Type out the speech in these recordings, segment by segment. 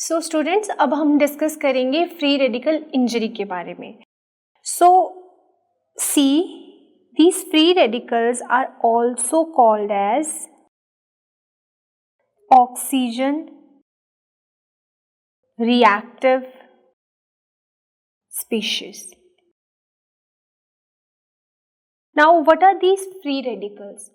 So students, अब हम discuss करेंगे फ्री रेडिकल इंजरी के बारे में. सो सी, these free radicals are also called as oxygen reactive species. Now what are these free radicals?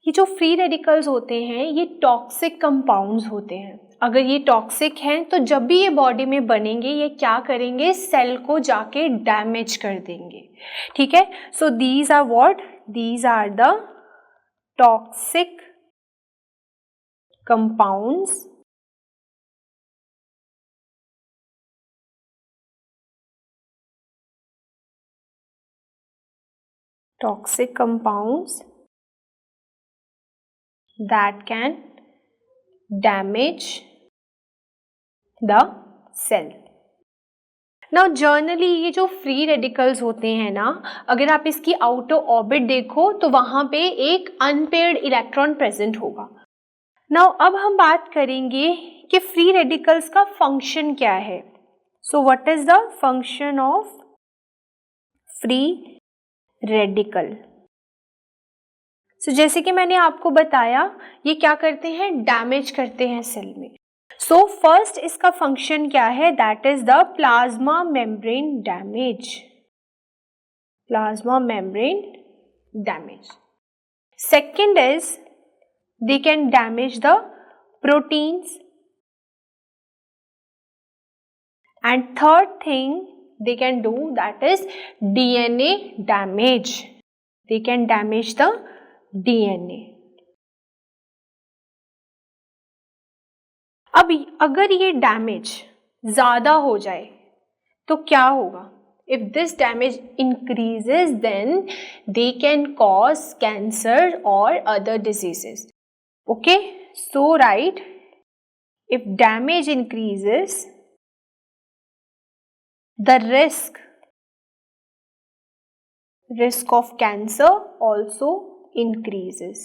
ये जो फ्री रेडिकल्स होते हैं ये टॉक्सिक कंपाउंड्स होते हैं. अगर ये टॉक्सिक हैं तो जब भी ये बॉडी में बनेंगे ये क्या करेंगे, सेल को जाके डैमेज कर देंगे. ठीक है. So these are what, these are the toxic compounds that can damage the cell. Now generally ये जो फ्री रेडिकल्स होते हैं ना, अगर आप इसकी आउटर ऑर्बिट देखो तो वहां पे एक अनपेयर्ड इलेक्ट्रॉन प्रेजेंट होगा. नाउ अब हम बात करेंगे कि फ्री रेडिकल्स का फंक्शन क्या है. So what is the function of free radical. So जैसे कि मैंने आपको बताया ये क्या करते हैं, डैमेज करते हैं सेल में. सो फर्स्ट इसका फंक्शन क्या है, that is the plasma membrane damage. Plasma membrane damage. Second is they can damage the proteins. And third thing they can do, that is DNA damage. They can damage the DNA. अब अगर ये damage ज़्यादा हो जाए तो क्या होगा, if this damage increases then they can cause cancer or other diseases. Okay, so right, if damage increases the risk of cancer also increases.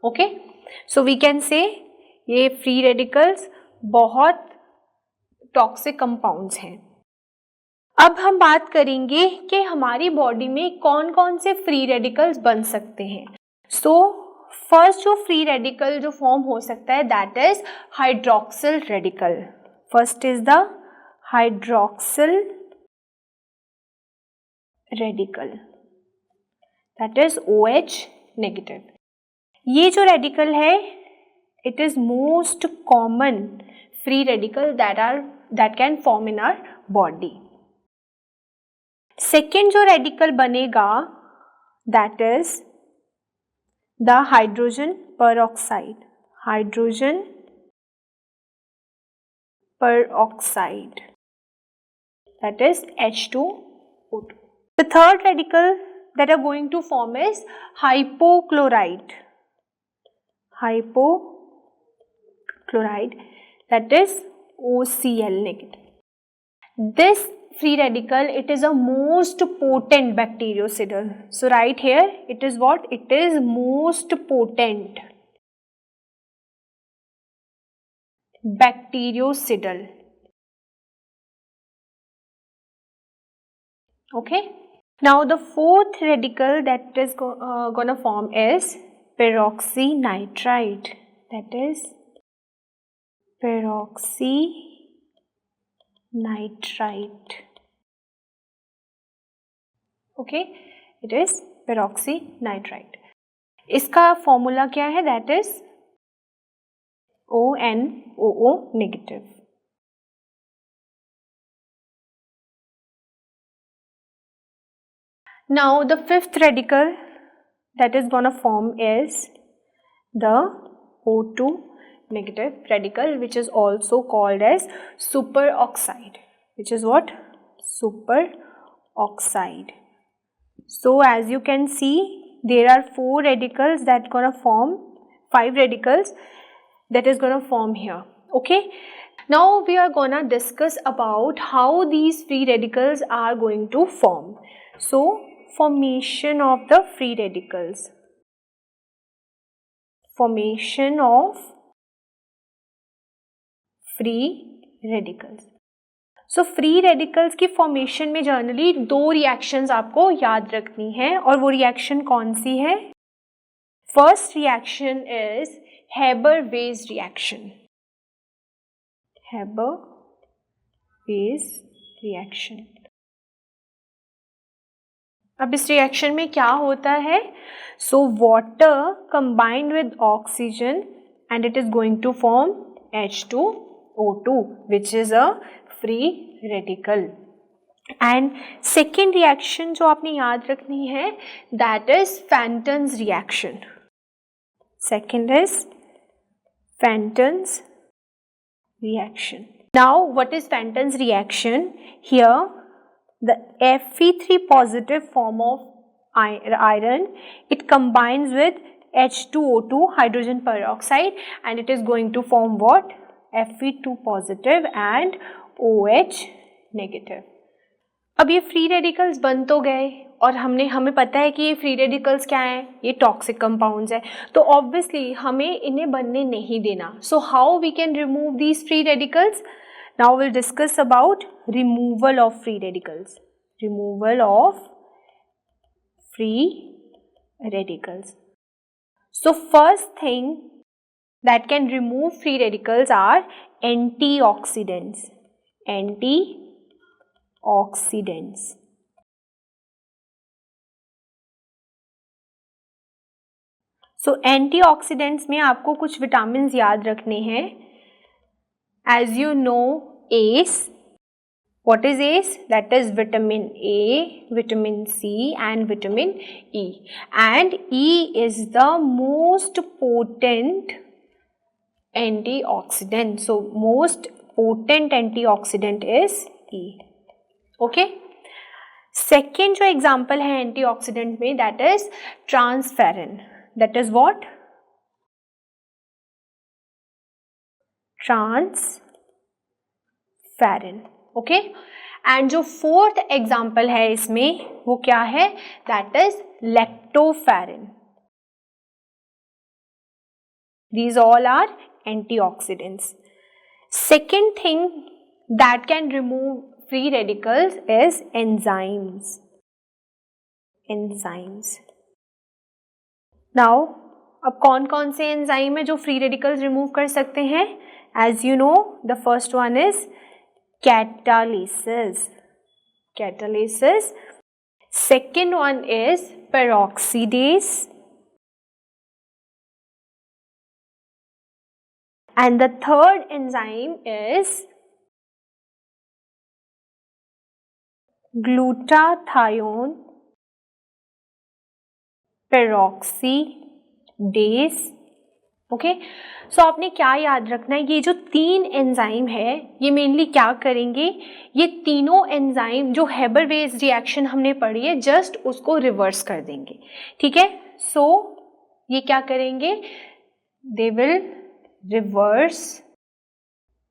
Okay, so we can say ये फ्री रेडिकल्स बहुत toxic compounds हैं. अब हम बात करेंगे कि हमारी body में कौन कौन से फ्री रेडिकल्स बन सकते हैं. सो फर्स्ट जो फ्री रेडिकल जो फॉर्म हो सकता है that is hydroxyl radical. First is the hydroxyl radical, that is OH negative. ये जो रेडिकल है it is most common free radical that can form in our body. Second जो radical बनेगा that is the hydrogen peroxide. Hydrogen peroxide, that is H2O2. The third radical that are going to form is hypochlorite. Hypochlorite, that is OCl negative. This free radical, it is a most potent bactericidal. So right here it is what? It is most potent bactericidal. Okay, now the fourth radical that is gonna form is peroxynitrite. That is peroxynitrite. Okay, it is peroxynitrite. इसका formula क्या है, that is ONOO negative. Now the fifth radical that is gonna form is the O2 negative radical, which is also called as superoxide. Which is what? Superoxide. So as you can see, there are 4 radicals that gonna form, 5 radicals that is gonna form here. Okay, now we are gonna discuss about how these free radicals are going to form. So formation of the free radicals. Formation of free radicals. So free radicals की formation में generally 2 reactions आपको याद रखनी है, और वो reaction कौन सी है? First reaction is Haber-veg reaction, Haber-veg reaction. अब इस रिएक्शन में क्या होता है? So water combined with oxygen and it is going to form H2O2, which is a free radical. And second reaction जो आपने याद रखनी है, that is Fenton's reaction. Second is Fenton's reaction. Now what is Fenton's reaction? Here the Fe3 positive form of iron, it combines with H2O2 hydrogen peroxide and it is going to form what? Fe2 positive and OH negative. अब ये free radicals बन तो गए, और हमें पता है कि ये फ्री रेडिकल्स क्या हैं? ये टॉक्सिक कंपाउंड्स है, तो ऑब्वियसली हमें इन्हें बनने नहीं देना. So how we can remove these free radicals? Now will discuss about removal of free radicals. Removal of free radicals. So first thing that can remove free radicals are antioxidants. Antioxidants. So antioxidants में आपको कुछ vitamins याद रखने हैं. As you know, ACE. What is ACE? That is vitamin A, vitamin C and vitamin E. And E is the most potent antioxidant. So most potent antioxidant is E. Okay. Second जो example है antioxidant में, that is transferrin. That is what? Transferrin. Okay. And जो fourth example है इसमें वो क्या है? That is lactoferrin. These all are antioxidants. Second thing that can remove free radicals is enzymes. Enzymes. Now अब कौन कौन से एंजाइम है जो फ्री रेडिकल्स रिमूव कर सकते हैं? As you know, the first one is catalysis. Second one is peroxidase, and the third enzyme is glutathione peroxidase. Okay. So आपने क्या याद रखना है? ये जो 3 एंजाइम है ये मेनली क्या करेंगे? ये तीनों एंजाइम जो हेबर-वेज रिएक्शन हमने पढ़ी है जस्ट उसको रिवर्स कर देंगे. ठीक है. सो ये क्या करेंगे? They will reverse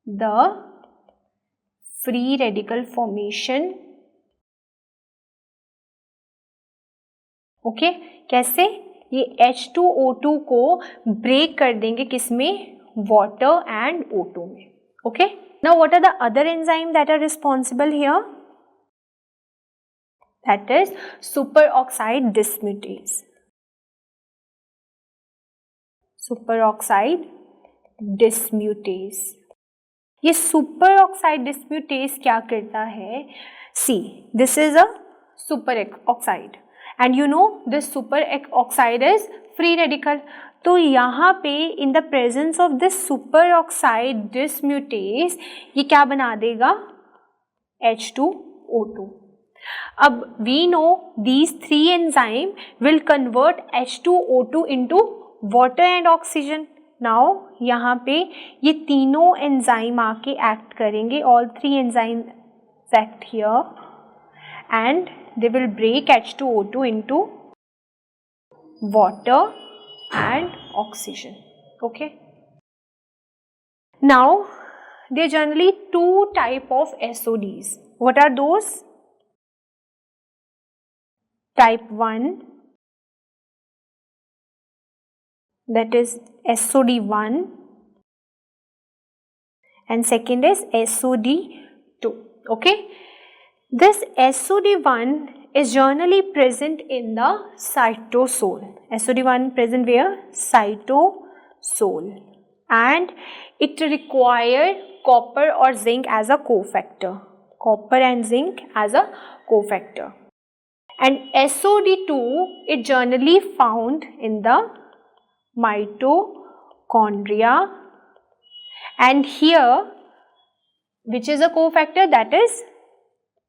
the free radical formation. Okay. कैसे? ये H2O2 को ब्रेक कर देंगे किसमें? वाटर एंड O2 में. Okay. Now what are the other enzyme that are responsible here? That is super oxide dismutase. Super oxide dismutase. ये super oxide dismutase क्या करता है? See, this is a super oxide and you know this super oxide is free radical. तो यहाँ पे in the presence of this super oxide dismutase ये क्या बना देगा? H2O2. अब we know these 3 enzyme will convert H2O2 into water and oxygen. Now यहाँ पे ये तीनों enzyme आके act करेंगे. All 3 enzymes act here and they will break H2O2 into water and oxygen. Okay. Now there are generally 2 type of SODs. What are those? Type 1, that is SOD1, and second is SOD2. Okay, this SOD1 is generally present in the cytosol. SOD1 present where? Cytosol, and it requires copper or zinc as a cofactor. Copper and zinc as a cofactor. And SOD2 is generally found in the mitochondria, and here which is a cofactor? That is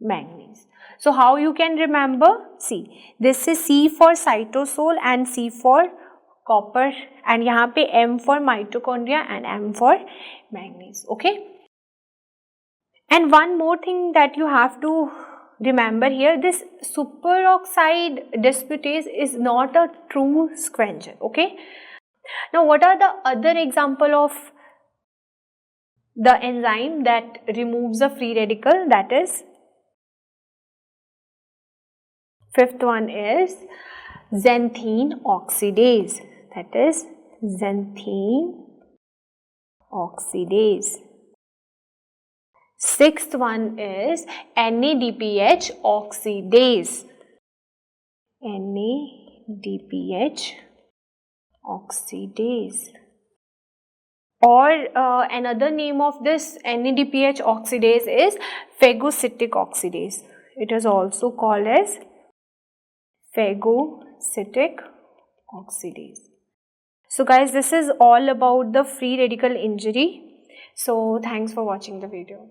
manganese. So how you can remember? See, this is C for cytosol and C for copper, and यहाँ पे M for mitochondria and M for manganese. Okay. And one more thing that you have to remember here, this superoxide dismutase is not a true squenger. Okay. Now what are the other example of the enzyme that removes a free radical? That is, fifth one is xanthine oxidase. That is xanthine oxidase. Sixth one is NADPH oxidase. NADPH oxidase. Or another name of this NADPH oxidase is phagocytic oxidase. It is also called as phagocytic oxidase. So guys, this is all about the free radical injury. So thanks for watching the video.